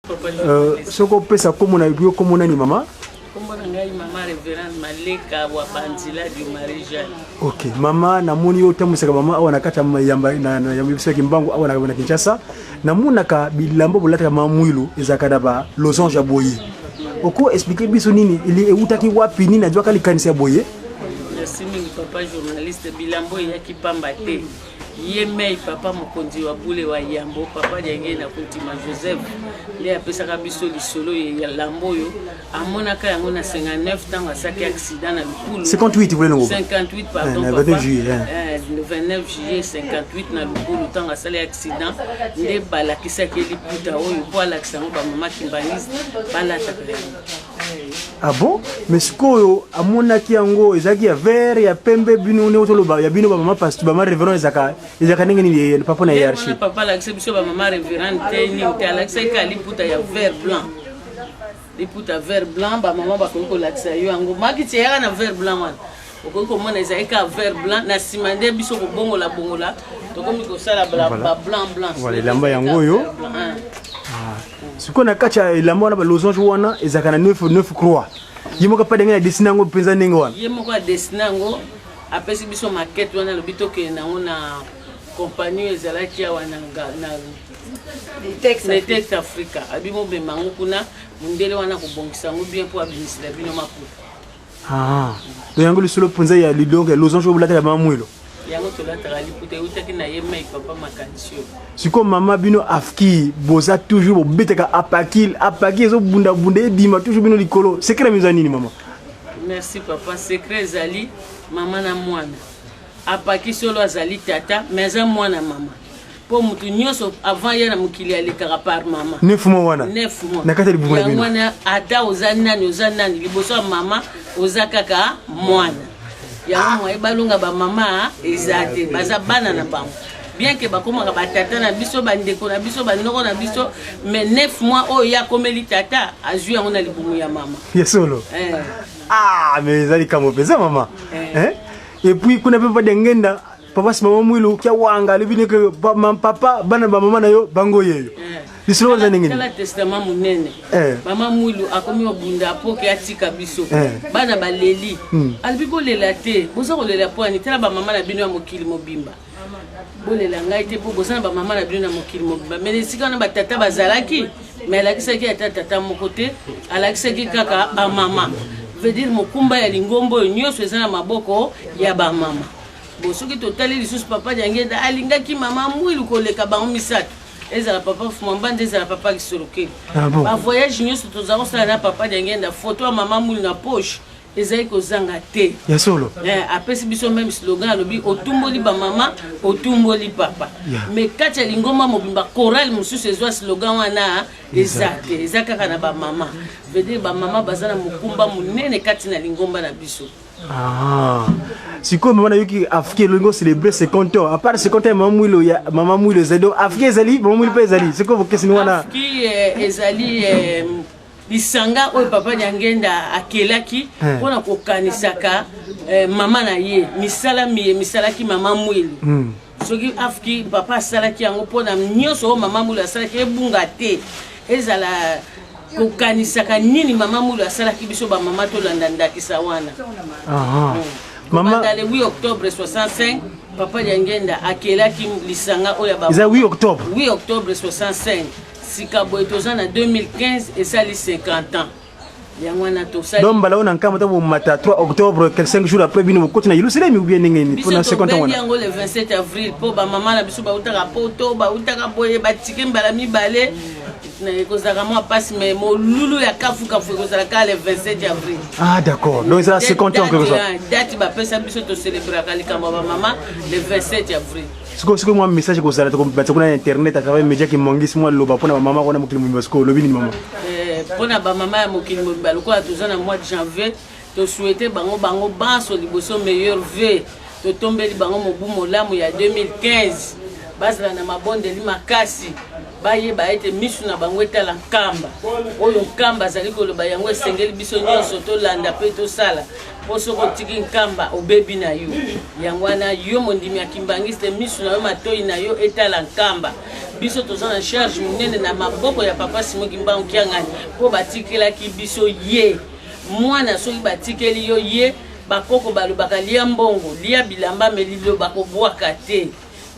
papa. Ce qu'on peut ça comme on a vu comme on a ni maman. Comme on a eu maman révérende Maleka wa Bandila du Marie-Jeanne. Ok, maman na moni yo temu saka maman awana kata yamba na yamba bisaka kimbangu awana na Kinshasa. Na muna ka bilambo bolata maman mwilu ezakada ba losange ya boye. Oko expliquer biso nini ili utaki wapi nini najua kali kanisa boye. Merci mingi papa journaliste bilambo yaki pamba te. Yemei papa mokonzi wa bule wa yambo papa dienge na kontima Joseph le apesaka biso lisolo ya lambo yo amonaka yango na 59 tanga saki accident na lukulu 58 vous voulez 58 pardon le 29 juillet le 29 juillet 58 na lukulu tanga sali accident nde balakisaki liputa oyo po alakisa ngo ba mama kimbanisi balataka ah bon mais sikoyo amonaki yango ezaki ya vert ya pembe bino ne otoloba ya bino ba mama pasteur ba mama révérend ezaka ndenge ni papa na hiérarchie papa la biso ba mama révérend te ni alakisa ka liputa ya vert blanc liputa vert blanc ba mama ba ko lakisa yo yango makiti ya na vert blanc wana okoko mona ezaka vert blanc na simande biso ko bongola tokomi ko sala ba blanc voilà lamba yango yo ce qu'on a kacha la mona ba losange wana ezaka na 9 croix yimoka pa denga desina ngo penza ndenge wana yimoka desina ngo apesi biso maquette wana lo bitoke na ngona compagnie ezalaki ya wana na Tex Africa abimo be mangu kuna mundele wana kubongisa ngo bien pour abinisa bino maputa to yango lisolo penza ya lidonga losange bolata ya mamwelo yango tolataka liputa utaki na yemei papa makandisio siko mama bino afki boza toujours bobeteka apaki ezo bunda edima toujours bino likolo secret miza nini mama merci papa secret zali mama na mwana apaki solo azali tata mais za mwana mama po mutu nyoso avant ya na mukili alekaka par mama 9 mois wana 9 mois nakata libunga bino mwana ata ozanani liboso mama ozakaka mwana ya mwa ibalunga ba mama ezate baza bana na bango bien que bakomaka batata na biso bandeko na biso bandoko na biso mais 9 mois oyo ya komeli tata azwi yango na libumu ya mama yesolo mais ezali kamo pesa mama et puis kuna pepa dengenda papa si mama mwilu kia wanga libine ke papa bana ba mama na yo bango yeyo lisolo za ndenge kala testament munene mama mwilu akomi obunda apoke atika biso bana baleli albibo lela te boza kolela po ani tala ba mama na bino ya mokili mobimba bolela ngai te po boza na ba mama na bino na mokili mobimba mais sika na batata bazalaki mais alakisaki ata tata moko te alakisaki kaka ba mama veut dire mokumba ya lingombo nyonso eza na maboko ya ba mama bo soki totali lisusu papa diangenda alingaki mama mwilu koleka bango misato ezala papa fumambande ezala papa kisolokeli ba voyage nyonso tozala kosala na papa diangenda photo ya mama mwilu na poche ezali kozanga te ya solo apesi biso même slogan alobi otumboli ba mama otumboli papa mais kati ya lingomba mobimba chorale mosusu ezwa slogan wana eza te eza kaka na ba mama veut dire ba mama baza na mokumba monene kati na lingomba na biso siko mama na yoki afike longo célébrer 50 ans à part 50 ans mama mwilu zedo afike ezali mama mwilu pe ezali siko vokesini wana afike ezali lisanga oyo papa diangenda akelaki pona kokanisaka mama na ye misalaki mama mwilu soki afiki papa asalaki yango pona nyonso oyo mama mwilu asalaki ebunga te ezala kokanisaka nini mama mwilu asalaki biso ba mama tolanda ndakisa wana mama dans le 8 octobre 65 papa diangenda akelaki lisanga oyo ba 8 octobre 8 octobre 65 Sikabo etozana 2015 et ça les 50 ans. Yangwana to ça. Donc bala on enkama to mata 3 octobre 5 jours après bino ko tina Yerusalem ou bien ngeni pour na 50 ans. Yango le 27 avril po ba mama na biso ba utaka poto ba utaka boye ba tike mbala mibale na ekozaka moi passe mais mo lulu ya kafuka kozala ka le 27 avril. Ah d'accord. Donc ça 50 ans que ça. Date ba pesa biso to célébrer ka likamba ba mama le 27 avril. Siko moi message ko sala to na internet à travers média qui mongisi moi loba pona mama kona mokili mumba siko lobi ni mama pona ba mama ya mokili mumba ko atuzana mois de janvier to souhaiter bango baso liboso meilleur vœu to tombeli bango mobu molamu ya 2015 bazala na mabondeli makasi bayeba ete misu na bango etala nkamba oyo nkamba azali koloba yango esengeli biso nyonso tolanda mpe tosala mpo soki otiki nkamba obebi na yo yango wana yo mondimi ya kimbangiste misu na yo matoi na yo etala nkamba biso toza na charge monene na maboko ya papa Simon Kimbangu Kiangani mpo batikelaki biso ye mwana soki batikeli yo ye bakoko balobaka lia mbongo lia bilamba me liloba kobwaka te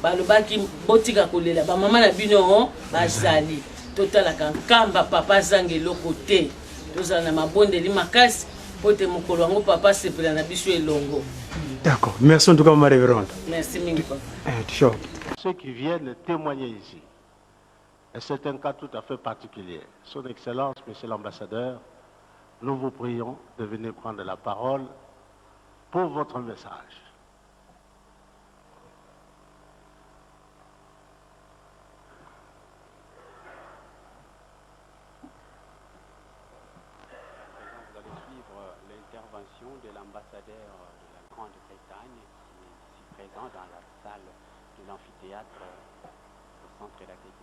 balobaki botika kolela bamama na bino bazali totalaka nkamba papa azanga eloko te tozala na mabondeli makasi po te mokolo yango papa sepela na biso elongo. D'accord, merci en tout cas ma révérende. Merci mingi. Ceux qui viennent témoigner ici, et c'est un cas tout à fait particulier. Son Excellence, Monsieur l'Ambassadeur, nous vous prions de venir prendre la parole pour votre message. L'intervention de l'ambassadeur de la Grande-Bretagne qui est ici présent dans la salle de l'amphithéâtre au centre d'accueil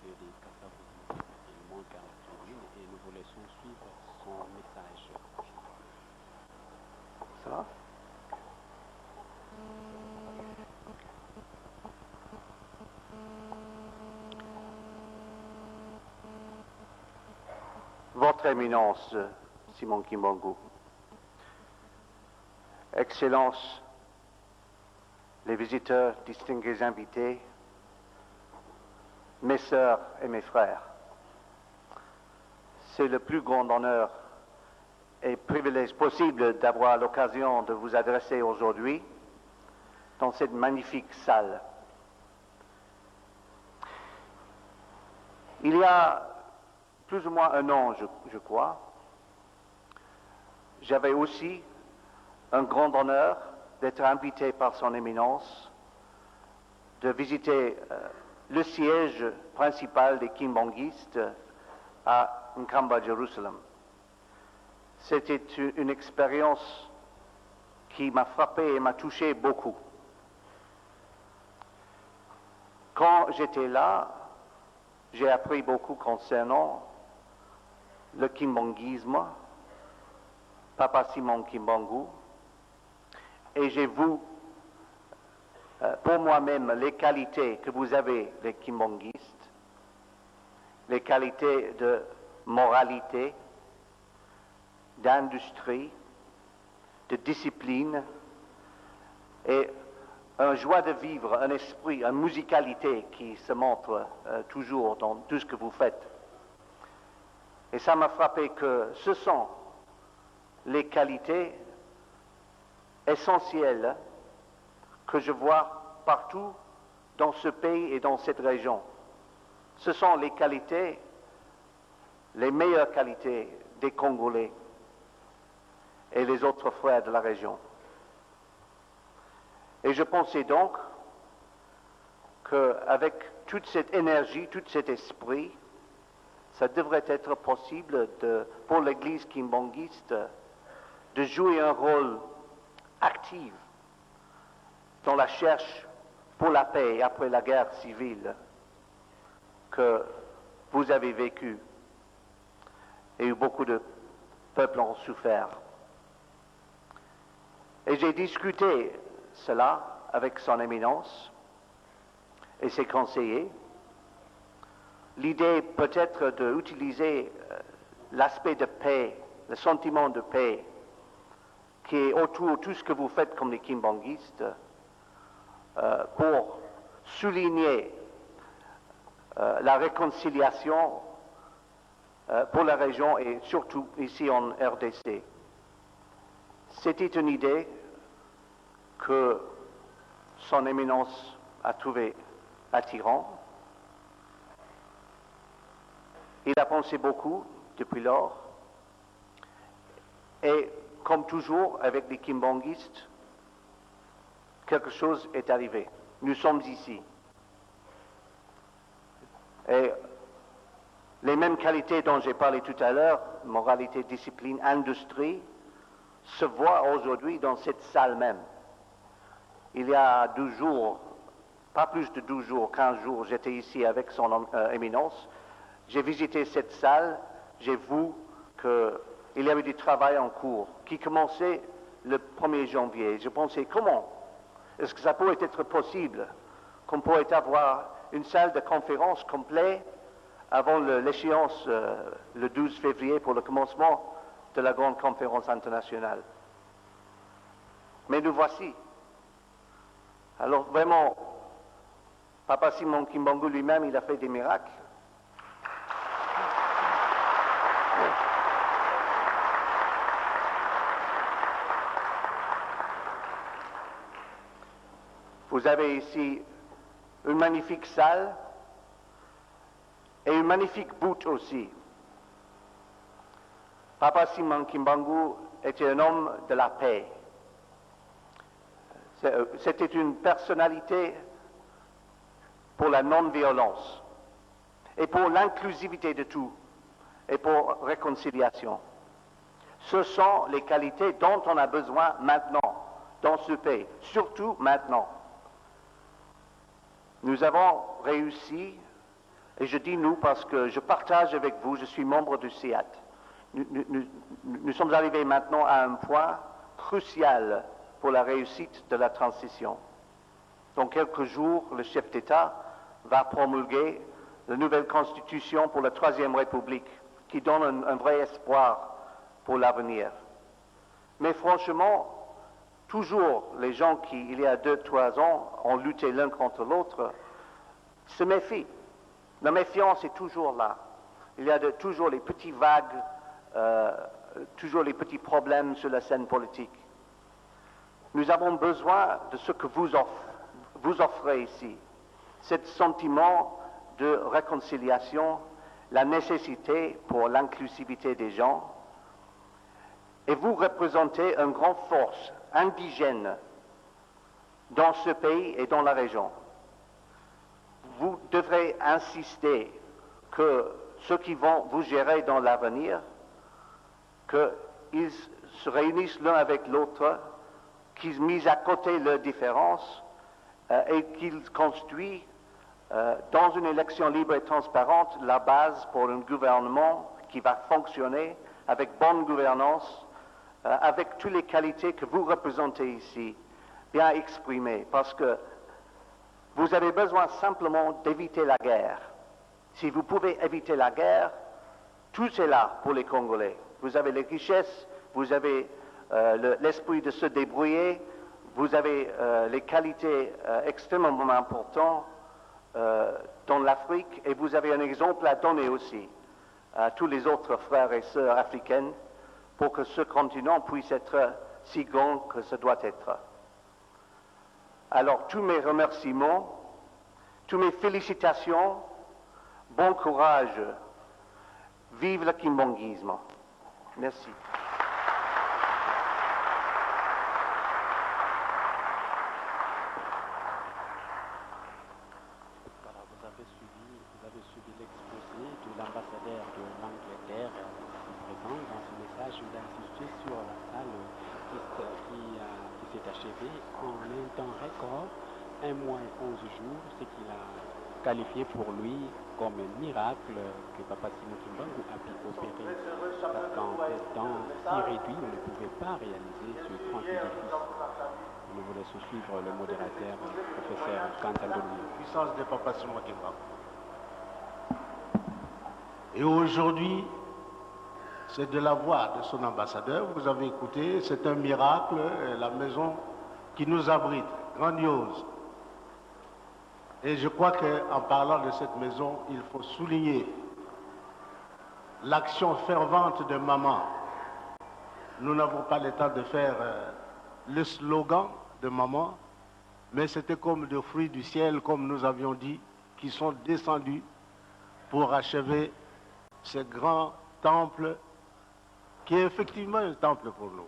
des Kassavou. Il monte à la tribune et nous vous laissons suivre son message. Ça va? Votre Éminence, Simon Kimbangu, Excellences, les visiteurs, distingués invités, mes sœurs et mes frères, c'est le plus grand honneur et privilège possible d'avoir l'occasion de vous adresser aujourd'hui dans cette magnifique salle. Il y a plus ou moins un an, je crois, j'avais aussi un grand honneur d'être invité par son Éminence de visiter le siège principal des Kimbanguistes à Nkamba, Jérusalem. C'était une expérience qui m'a frappé et m'a touché beaucoup. Quand j'étais là, j'ai appris beaucoup concernant le kimbanguisme, Papa Simon Kimbangu, et j'ai vu pour moi-même les qualités que vous avez, les kimbanguistes, les qualités de moralité, d'industrie, de discipline, et une joie de vivre, un esprit, une musicalité qui se montre toujours dans tout ce que vous faites. Et ça m'a frappé que ce sont les qualités essentielles que je vois partout dans ce pays et dans cette région. Ce sont les qualités, les meilleures qualités des Congolais et les autres frères de la région. Et je pensais donc qu'avec toute cette énergie, tout cet esprit, ça devrait être possible pour l'Église kimbanguiste de jouer un rôle actif dans la recherche pour la paix après la guerre civile que vous avez vécue et où beaucoup de peuples ont souffert. Et j'ai discuté cela avec son Éminence et ses conseillers. L'idée peut-être d'utiliser l'aspect de paix, le sentiment de paix qui est autour de tout ce que vous faites comme les kimbanguistes pour souligner la réconciliation pour la région et surtout ici en RDC. C'était une idée que son Éminence a trouvée attirante. Il a pensé beaucoup depuis lors et comme toujours avec les kimbanguistes, quelque chose est arrivé. Nous sommes ici. Et les mêmes qualités dont j'ai parlé tout à l'heure, moralité, discipline, industrie, se voient aujourd'hui dans cette salle même. Il y a 12 jours, pas plus de 12 jours, 15 jours, j'étais ici avec son éminence. J'ai visité cette salle, j'ai vu qu'il y avait du travail en cours qui commençait le 1er janvier. Je pensais, comment est-ce que ça pourrait être possible qu'on pourrait avoir une salle de conférence complète avant l'échéance le 12 février pour le commencement de la grande conférence internationale. Mais nous voici. Alors vraiment, Papa Simon Kimbangu lui-même, il a fait des miracles. Vous avez ici une magnifique salle et une magnifique butte aussi. Papa Simon Kimbangu était un homme de la paix. C'était une personnalité pour la non-violence et pour l'inclusivité de tout et pour réconciliation. Ce sont les qualités dont on a besoin maintenant dans ce pays, surtout maintenant. Nous avons réussi, et je dis nous parce que je partage avec vous, je suis membre du CIAT. Nous sommes arrivés maintenant à un point crucial pour la réussite de la transition. Dans quelques jours, le chef d'État va promulguer la nouvelle constitution pour la Troisième République, qui donne un vrai espoir pour l'avenir. Mais franchement, toujours les gens qui, il y a 2-3 ans, ont lutté l'un contre l'autre, se méfient. La méfiance est toujours là. Il y a toujours les petits vagues, toujours les petits problèmes sur la scène politique. Nous avons besoin de ce que vous offrez ici, ce sentiment de réconciliation, la nécessité pour l'inclusivité des gens, et vous représentez une grande force indigène dans ce pays et dans la région. Vous devrez insister que ceux qui vont vous gérer dans l'avenir, qu'ils se réunissent l'un avec l'autre, qu'ils misent à côté leurs différences et qu'ils construisent dans une élection libre et transparente la base pour un gouvernement qui va fonctionner avec bonne gouvernance, avec toutes les qualités que vous représentez ici, bien exprimées, parce que vous avez besoin simplement d'éviter la guerre. Si vous pouvez éviter la guerre, tout est là pour les Congolais. Vous avez les richesses, vous avez l'esprit de se débrouiller, vous avez les qualités extrêmement importantes dans l'Afrique, et vous avez un exemple à donner aussi à tous les autres frères et sœurs africains pour que ce continent puisse être si grand que ce doit être. Alors, tous mes remerciements, tous mes félicitations, bon courage, vive le kimbanguisme. Merci. Voilà, vous avez suivi l'exposé de l'ambassadeur de l'Angleterre présent. Dans ce message, il a insisté sur la salle qui s'est achevée en un temps record, 1 mois et 11 jours, ce qu'il a qualifié pour lui comme un miracle que Papa Simon Kimbangu a pu opérer. Parce qu'en un temps si réduit, on ne pouvait pas réaliser ce grand édifice. Nous voulons suivre le modérateur, professeur Kantangolu. Puissance de Papa Simon Kimbangu. Et aujourd'hui, c'est de la voix de son ambassadeur. Vous avez écouté, c'est un miracle, la maison qui nous abrite, grandiose. Et je crois qu'en parlant de cette maison, il faut souligner l'action fervente de maman. Nous n'avons pas le temps de faire le slogan de maman, mais c'était comme des fruits du ciel, comme nous avions dit, qui sont descendus pour achever ce grand temple qui est effectivement un temple pour nous.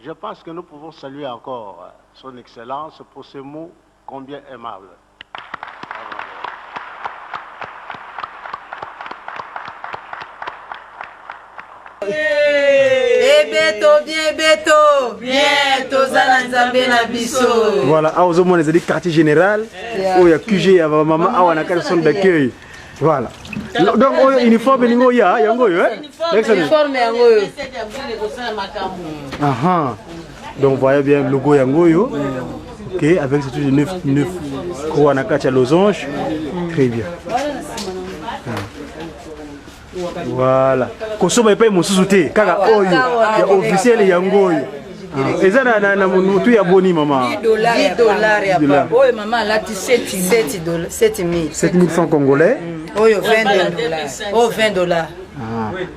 Je pense que nous pouvons saluer encore son Excellence pour ces mots combien aimables. Bientôt zala nzambe na biso. Voilà, à aux hommes des quartier général où il y a QG à maman à on a quatre son d'accueil. Voilà. Donc uniforme ningo ya yango yo Uniforme yango yo. Aha. Donc voyez bien le logo yango yo. OK, avec ce truc de 9 croix na kacha losange. Très bien. Voilà. Kosoba pas mususu te kaka oyo ya officiel yango yo. Eza na mutu ya boni mama. $10 ya papa. Oyo mama lati 7,000 francs congolais. Oyo $20. Oh $20.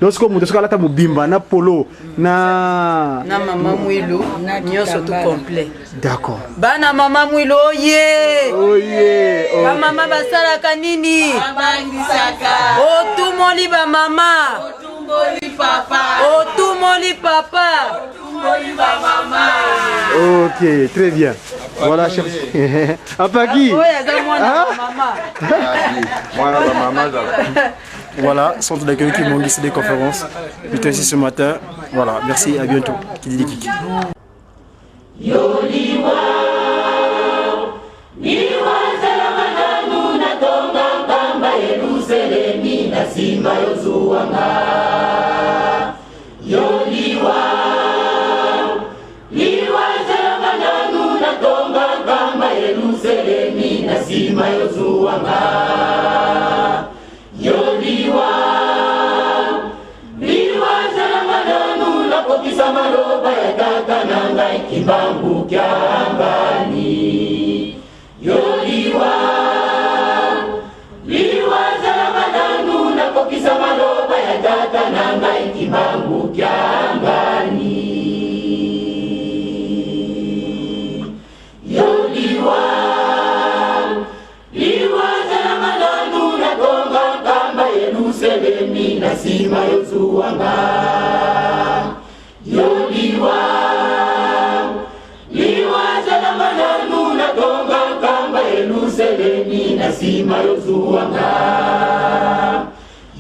Donc ce que mutu sala ta mobimba na polo na mama Mwilu nyoso tout complet. D'accord. Bana mama Mwilu oye. Ba mama basala kanini? Abangisaka. Otumoli ba mama. Otumboli papa. Otumoli papa. Ok, très bien. Voilà, cher. Apaki. Voilà, centre d'accueil qui m'ont guidé des conférences. J'étais ici ce matin. Voilà, merci, à bientôt. Kididi Kiki. Sima yozuanga yoliwa liwa zalamananu na kokisa maloba ya tata nanga ikibambu kyangani yoliwa liwa zalamananu na kokisa maloba ya tata nanga ikibambu kyangani yoliwa Selemi na sima yozuanga yoliwa liwa jala mananu na tonga kamba Yerusalemi na sima yozuanga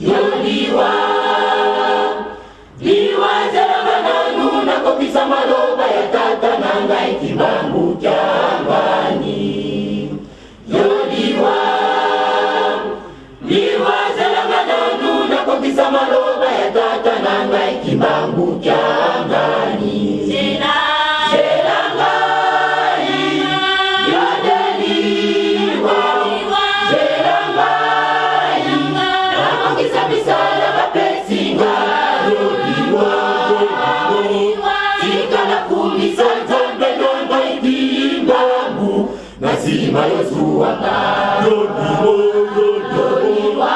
yoliwa liwa jala mananu na kopisa maloba ya tata nanga ikibambu kyangani yoliwa Kokisa maloba ya tata nanga ikibambu kyangani Zelangai yadeliwa Zelangai nakokisa misala bapesinga yoliwa tika na kumisa nzambe nanga ikibambu nasima yozuanga yoliwa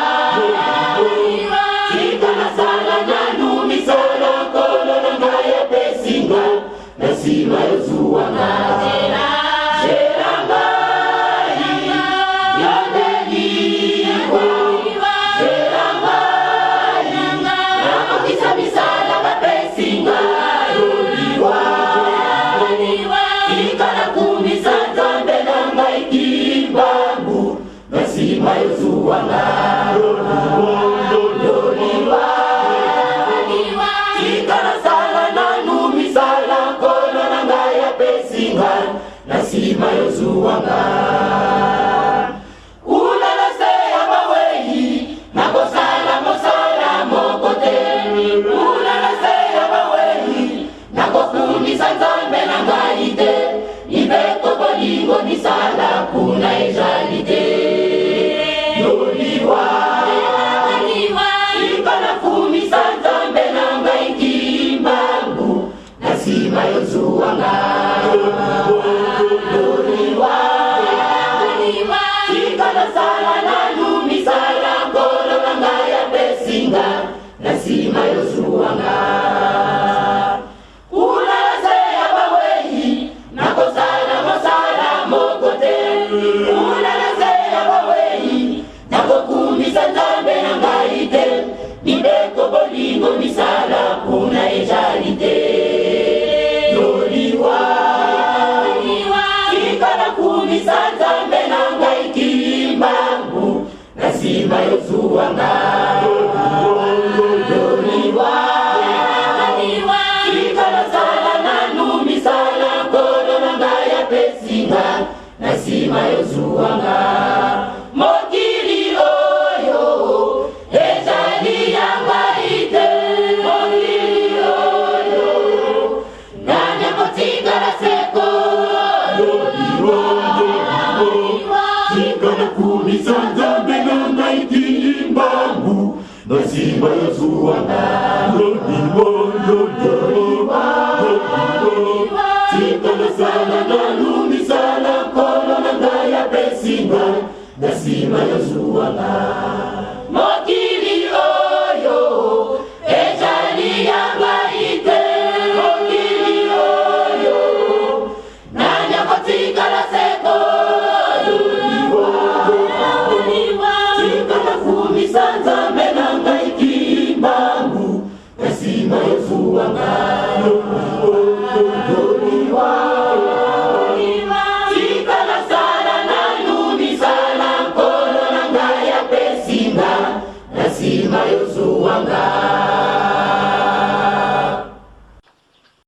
Nasima yozuanga Zelangai yadeliwa Zelangai nakokisa misala bapesinga yoliwa ikala kumisa nzambe nanga ikibambu nasima yozuanga yoliwa ikala sala nanu misala nasima yozuanga ulala se abaweyi nakosala mosala mokote ulala se abaweyi nakofundisa nzambe na ngai te ibeko bolingo misala kuna ejalite yoliwa ikana fumisa nzambe na ngai kimbangu nasima yozuanga Nasima yozuanga ulala se abaweyi nakosala mosala mokote ulala se abaweyi nakokumisa nzambe na ngai te nibeko bolingo misala kuna ejalite yoliwa ikana kumisa nzambe na ngai kimbangu nasima yozuanga yoliwa nasima yozuwanga lolimo lolimo tikolo sala nalumi sala kolo nangaya pesinga nasima yozuwanga mokili oyo ejali yanga ite mokili oyo nanya kotika la seko luliwa tikala fumi sanza menanga ikimbangu nasima yozuwanga